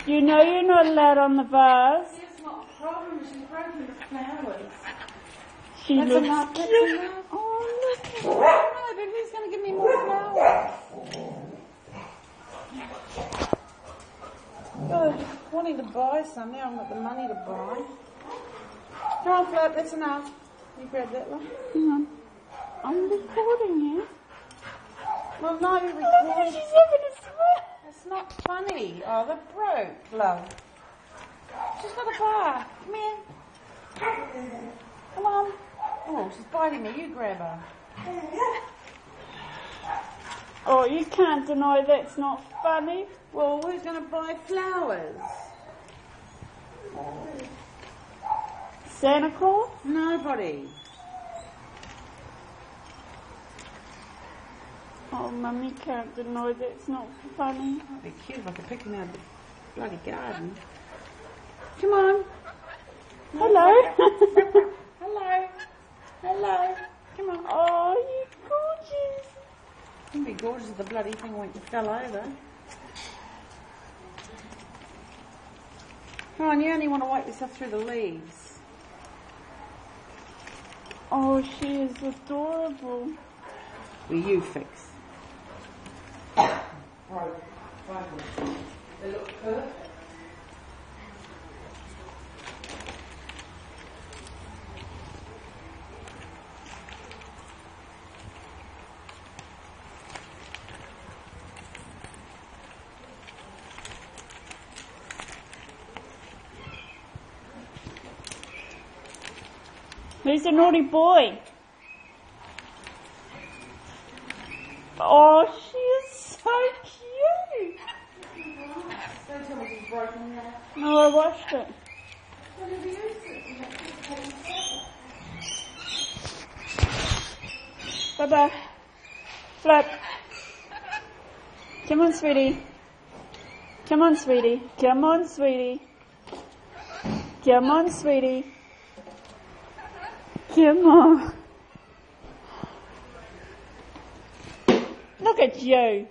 You know you're not allowed on the vase. It's not a problem, she's broken the flowers. She That's looks enough, cute. that's enough. Oh, look. No, but who's going to give me more flowers? God, wanting to buy some, now I haven't got the money to buy. Come on, Flip, that's enough. You grab that one. Hang on. I'm recording you. Well, no, you're Look at recording. she's having a swim. It's not funny. Oh, they're broke, love. She's got a bar. Come here. Come on. Oh, she's biting me. You grab her. Oh, you can't deny that's not funny. Well, who's going to buy flowers? Santa Claus? Nobody. Oh, Mummy can't deny that's not funny. That'd be cute if I could pick them out of the bloody garden. Come on. Hello. Hello. Hello. Come on. Oh, you're gorgeous. It'd be gorgeous if the bloody thing went and fell over. Come on, you only want to wipe yourself through the leaves. Oh, she is adorable. Will you fix? They look perfect. Who's the naughty boy? Oh, she is so cute. Don't tell me she's broken now. No, I washed it. Bye-bye. Flip. Come on, sweetie. Come on, sweetie. Come on, sweetie. Come on, sweetie. Come on. Look at you.